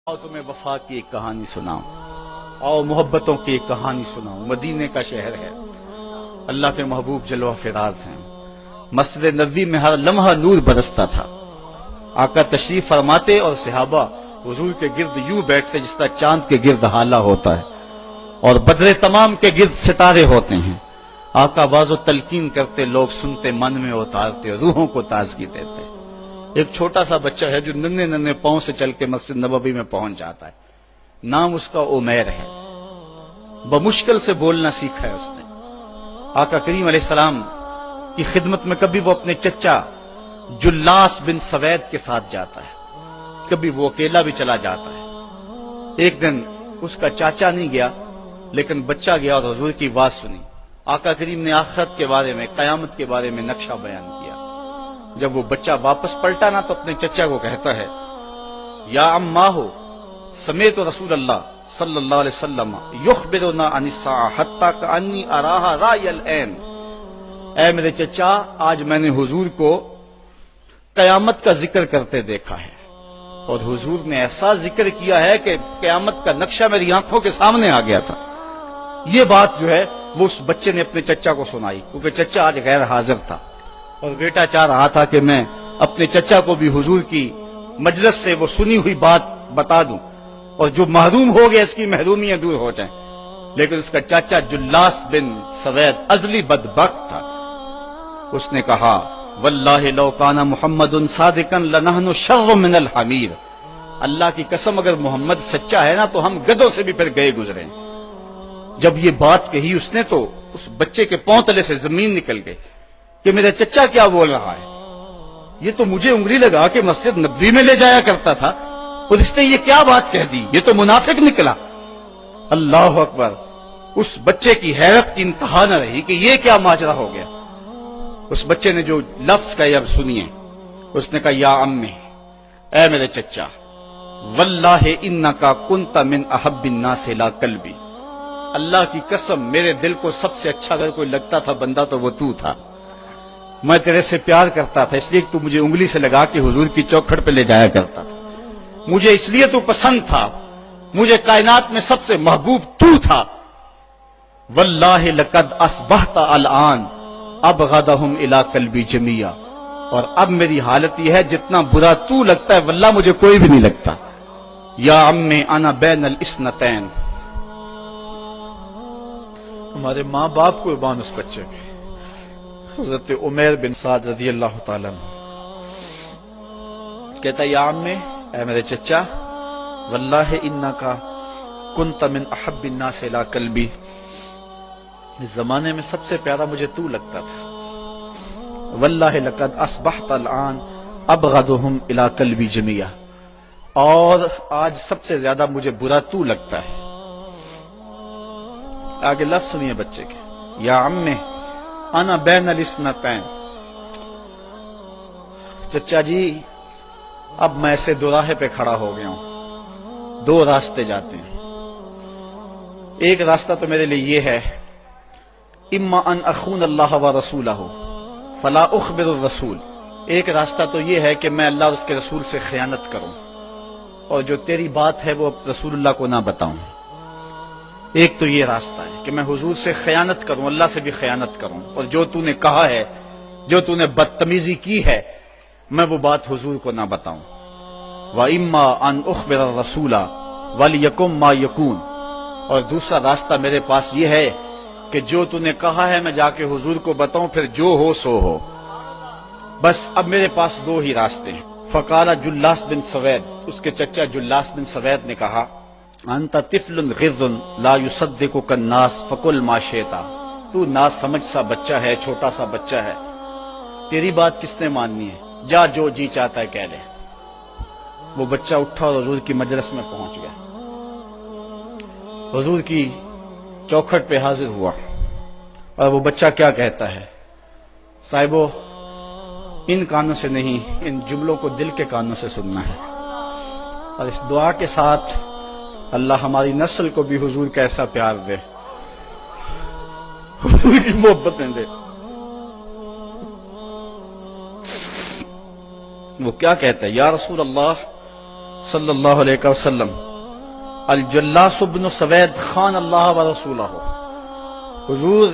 آؤ تمہیں وفا کی ایک کہانی سناؤں، آؤ محبتوں کی ایک کہانی سناؤں۔ مدینے کا شہر ہے، اللہ کے محبوب جلوہ فراز ہیں۔ مسجد نبوی میں ہر لمحہ نور برستا تھا۔ آقا تشریف فرماتے اور صحابہ حضور کے گرد یوں بیٹھتے جس طرح چاند کے گرد ہالہ ہوتا ہے اور بدر تمام کے گرد ستارے ہوتے ہیں۔ آقا واز و تلقین کرتے، لوگ سنتے، من میں اتارتے، روحوں کو تازگی دیتے۔ ایک چھوٹا سا بچہ ہے جو ننھے ننھے پاؤں سے چل کے مسجد نبوی میں پہنچ جاتا ہے۔ نام اس کا عمیر ہے۔ بمشکل سے بولنا سیکھا ہے اس نے۔ آقا کریم علیہ السلام کی خدمت میں کبھی وہ اپنے چچا جلاس بن سوید کے ساتھ جاتا ہے، کبھی وہ اکیلا بھی چلا جاتا ہے۔ ایک دن اس کا چاچا نہیں گیا لیکن بچہ گیا اور حضور کی بات سنی۔ آقا کریم نے آخرت کے بارے میں، قیامت کے بارے میں نقشہ بیان کیا۔ جب وہ بچہ واپس پلٹا نا تو اپنے چچا کو کہتا ہے، یا اماہو سمیت رسول اللہ صلی اللہ علیہ وسلم یخبرنا عن الساعہ حتی کانی اراہا رای العین۔ اے میرے چچا، آج میں نے حضور کو قیامت کا ذکر کرتے دیکھا ہے، اور حضور نے ایسا ذکر کیا ہے کہ قیامت کا نقشہ میری آنکھوں کے سامنے آ گیا تھا۔ یہ بات جو ہے وہ اس بچے نے اپنے چچا کو سنائی، کیونکہ چچا آج غیر حاضر تھا اور بیٹا چاہ رہا تھا کہ میں اپنے چچا کو بھی حضور کی مجلس سے وہ سنی ہوئی بات بتا دوں اور جو محروم ہو گیا اس کی محرومیاں دور ہو جائیں۔ لیکن اس کا چاچا جلاس بن سوید ازلی بدبخت تھا۔ اس نے کہا، واللہ لو کان محمد صادقا لنحن شر من الحمیر۔ اللہ کی قسم اگر محمد سچا ہے نا تو ہم گدھوں سے بھی پھر گئے گزرے۔ جب یہ بات کہی اس نے تو اس بچے کے پاؤں تلے سے زمین نکل گئی کہ میرا چچا کیا بول رہا ہے۔ یہ تو مجھے انگلی لگا کہ مسجد نبوی میں لے جایا کرتا تھا اور اس نے یہ کیا بات کہہ دی، یہ تو منافق نکلا۔ اللہ اکبر۔ اس بچے کی حیرت کی انتہا نہ رہی کہ یہ کیا ماجرا ہو گیا۔ اس بچے نے جو لفظ کہے اب سنیے۔ اس نے کہا، یا امی، اے میرے چچا، واللہ انکا کنت من احب الناس الی قلبی۔ اللہ کی قسم میرے دل کو سب سے اچھا اگر کوئی لگتا تھا بندہ تو وہ تو تھا۔ میں تیرے سے پیار کرتا تھا اس لیے کہ تو مجھے انگلی سے لگا کے حضور کی چوکھٹ پہ لے جایا کرتا تھا۔ مجھے اس لیے تو پسند تھا، مجھے کائنات میں سب سے محبوب تو تھا۔ واللہ لقد اصبحت الان ابغضهم الی قلبی جمیعا۔ اور اب میری حالت یہ ہے جتنا برا تو لگتا ہے واللہ مجھے کوئی بھی نہیں لگتا۔ یا عمی انا بین الاثنتین۔ ہمارے ماں باپ کو بان اس بچے کے حضرت عمیر بن سعد رضی اللہ تعالیٰ عنہ کہتا ہے، یا عمی، اے میرے چچا، واللہ انکا کنت من احب الناس الی قلبی۔ اس زمانے میں سب سے پیارا مجھے تو لگتا تھا۔ واللہ لقد اصبحت الان ابغضهم الی قلبی جمیعا۔ اور آج سب سے زیادہ مجھے برا تو لگتا ہے۔ آگے لفظ سنیے بچے کے، یا عمی انا بین الاثنتین۔ چچا جی، اب میں ایسے دو راہے پہ کھڑا ہو گیا ہوں، دو راستے جاتے ہیں۔ ایک راستہ تو میرے لیے یہ ہے، اما ان اخون اللہ و رسولہ فلا اخبر الرسول۔ ایک راستہ تو یہ ہے کہ میں اللہ اور اس کے رسول سے خیانت کروں اور جو تیری بات ہے وہ رسول اللہ کو نہ بتاؤں۔ ایک تو یہ راستہ ہے کہ میں حضور سے خیانت کروں، اللہ سے بھی خیانت کروں، اور جو تو نے کہا ہے، جو تو نے بدتمیزی کی ہے، میں وہ بات حضور کو نہ بتاؤں۔ وَإِمَّا أَنْ أُخْبِرَ الرَّسُولَ وَلِيَكُنْ مَا يَكُونُ۔ اور دوسرا راستہ میرے پاس یہ ہے کہ جو تو نے کہا ہے میں جا کے حضور کو بتاؤں، پھر جو ہو سو ہو۔ بس اب میرے پاس دو ہی راستے ہیں۔ فقال جلاس بن سوید، اس کے چچا جلاس بن سوید نے کہا، انت طفل غض لا یصدقک الناس فقل ما شئت۔ تو نا سمجھ سا بچہ ہے، چھوٹا سا بچہ ہے، تیری بات کس نے ماننی ہے، جا جو جی چاہتا ہے کہہ لے۔ وہ بچہ اٹھا اور حضور کی مجلس میں پہنچ گیا، حضور کی چوکھٹ پہ حاضر ہوا، اور وہ بچہ کیا کہتا ہے، صاحبو ان کانوں سے نہیں، ان جملوں کو دل کے کانوں سے سننا ہے، اور اس دعا کے ساتھ اللہ ہماری نسل کو بھی حضور کا ایسا پیار دے، حضور کی محبتیں دے۔ وہ کیا کہتا ہے، یا رسول اللہ صلی اللہ علیہ وسلم الجلاس بن سوید خان اللہ و رسولہ، حضور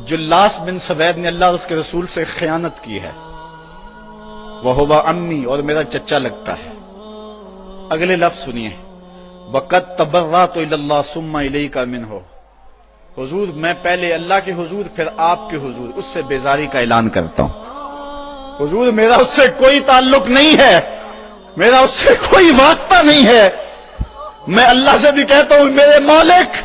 جلاس بن سوید نے اللہ اور اس کے رسول سے خیانت کی ہے، وہو امی، اور میرا چچا لگتا ہے۔ اگلے لفظ سنیے، وقد تبرأت الی اللہ ثم الیک منہ، حضور میں پہلے اللہ کے حضور پھر آپ کے حضور اس سے بیزاری کا اعلان کرتا ہوں۔ حضور میرا اس سے کوئی تعلق نہیں ہے، میرا اس سے کوئی واسطہ نہیں ہے، میں اللہ سے بھی کہتا ہوں میرے مالک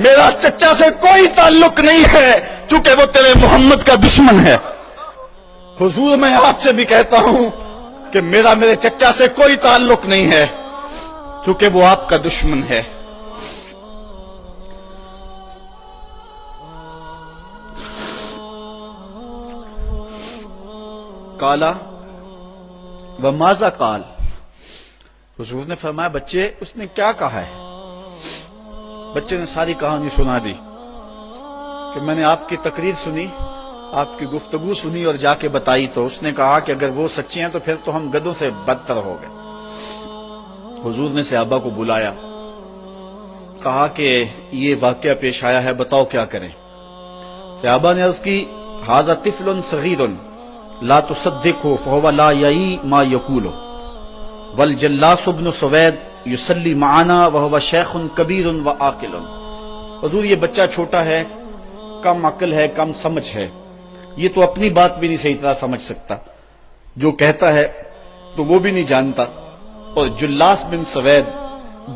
میرا چچا سے کوئی تعلق نہیں ہے چونکہ وہ تیرے محمد کا دشمن ہے۔ حضور میں آپ سے بھی کہتا ہوں کہ میرا میرے چچا سے کوئی تعلق نہیں ہے چونکہ وہ آپ کا دشمن ہے۔ کالا وماذا قال، حضور نے فرمایا بچے اس نے کیا کہا ہے؟ بچے نے ساری کہانی سنا دی کہ میں نے آپ کی تقریر سنی، آپ کی گفتگو سنی اور جا کے بتائی، تو اس نے کہا کہ اگر وہ سچے ہیں تو پھر تو ہم گدھوں سے بدتر ہو گئے۔ حضور نے صحابہ کو بلایا، کہا کہ یہ واقعہ پیش آیا ہے، بتاؤ کیا کریں؟ صحابہ نے عرض کی ھذا طفل صغیر لا تصدقه فهو لا یعی ما یقول والجلاس بن سوید یصلی معنا وهو شیخ کبیر وعاقل، حضور یہ بچہ چھوٹا ہے، کم عقل ہے، کم سمجھ ہے، یہ تو اپنی بات بھی نہیں صحیح طرح سمجھ سکتا، جو کہتا ہے تو وہ بھی نہیں جانتا، اور جلاس بن سوید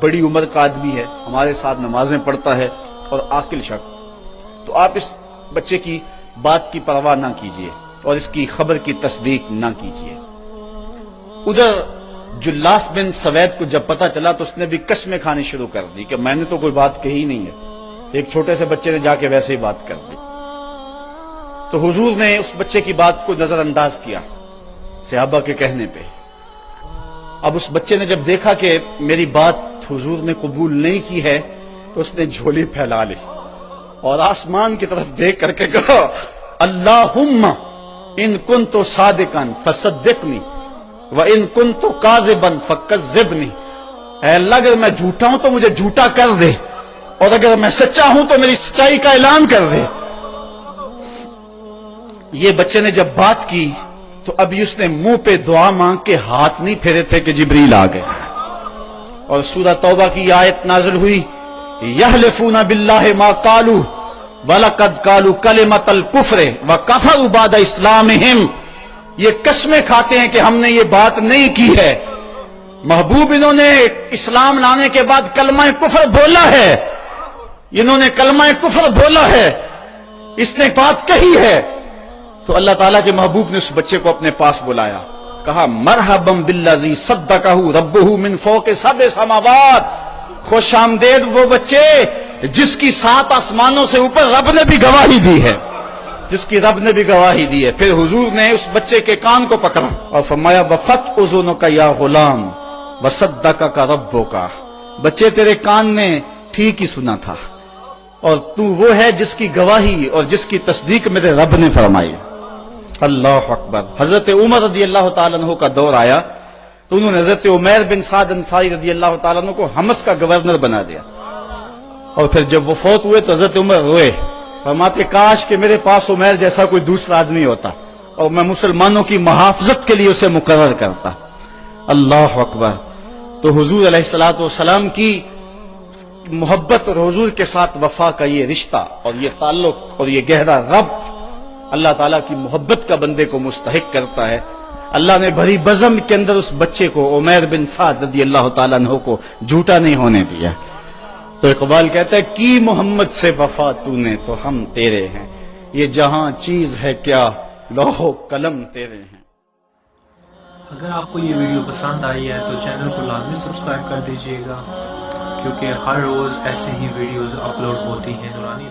بڑی عمر کا آدمی ہے، ہمارے ساتھ نمازیں پڑھتا ہے اور عاقل شخص، تو آپ اس بچے کی بات کی پرواہ نہ کیجیے اور اس کی خبر کی تصدیق نہ کیجیے۔ ادھر جلاس بن سوید کو جب پتہ چلا تو اس نے بھی قسمیں کھانی شروع کر دی کہ میں نے تو کوئی بات کہی نہیں ہے، ایک چھوٹے سے بچے نے جا کے ویسے ہی بات کر دی۔ تو حضور نے اس بچے کی بات کو نظر انداز کیا صحابہ کے کہنے پہ۔ اب اس بچے نے جب دیکھا کہ میری بات حضور نے قبول نہیں کی ہے تو اس نے جھولی پھیلا لی اور آسمان کی طرف دیکھ کر کے کہا اللہم ان کنت صادقا فصدقنی وان کنت کاذبا فکذبنی، اے اللہ اگر میں جھوٹا ہوں تو مجھے جھوٹا کر دے، اور اگر میں سچا ہوں تو میری سچائی کا اعلان کر دے۔ یہ بچے نے جب بات کی تو ابھی اس نے منہ پہ دعا مانگ کے ہاتھ نہیں پھیرے تھے کہ جبریل آ گئے، اور سورہ توبہ کی آیت نازل ہوئی یحلفون باللہ ما قالوا وَلَقَدْ قَالُوا كَلِمَةَ الْكُفْرِ وَكَفَرُوا بَعْدَ إِسْلَامِهِمْ، یہ قسمیں کھاتے ہیں کہ ہم نے یہ بات نہیں کی ہے، محبوب انہوں نے اسلام لانے کے بعد کلمہ کفر بولا ہے، انہوں نے کلمہ کفر بولا ہے، اس نے بات کہی ہے۔ تو اللہ تعالیٰ کے محبوب نے اس بچے کو اپنے پاس بلایا، کہا مرحبا بالذی صدقہ ربہ من فوق سبع سماوات، خوش آمدید وہ بچے جس کی 7 آسمانوں سے اوپر رب نے بھی گواہی دی ہے، جس کی رب نے بھی گواہی دی ہے۔ پھر حضور نے اس بچے کے کان کو پکڑا اور فرمایا وفت اذنک یا غلام وصدقک ربک، بچے تیرے کان نے ٹھیک ہی سنا تھا اور تو وہ ہے جس کی گواہی اور جس کی تصدیق میرے رب نے فرمائی۔ اللہ اکبر۔ حضرت عمر رضی اللہ تعالیٰ عنہ کا دور آیا تو انہوں نے حضرت عمیر بن سعد انصاری رضی اللہ تعالیٰ عنہ کو حمص کا گورنر بنا دیا، اور پھر جب وہ فوت ہوئے تو حضرت عمر روئے، فرماتے کاش کہ میرے پاس عمیر جیسا کوئی دوسرا آدمی ہوتا اور میں مسلمانوں کی محافظت کے لیے اسے مقرر کرتا۔ اللہ اکبر۔ تو حضور علیہ الصلوۃ والسلام کی محبت اور حضور کے ساتھ وفا کا یہ رشتہ اور یہ تعلق اور یہ گہرا ربط اللہ تعالیٰ کی محبت کا بندے کو مستحق کرتا ہے۔ اللہ نے بھری بزم کے اندر اس بچے کو عمیر بن سعد رضی اللہ تعالیٰ عنہ کو جھوٹا نہیں ہونے دیا۔ تو اقبال کہتا ہے کی محمد سے وفا تو نے تو ہم تیرے ہیں، یہ جہاں چیز ہے کیا لوح و قلم تیرے ہیں۔ اگر آپ کو یہ ویڈیو پسند آئی ہے تو چینل کو لازمی سبسکرائب کر دیجئے گا، کیونکہ ہر روز ایسے ہی ویڈیوز اپلوڈ ہوتی ہیں نورانی۔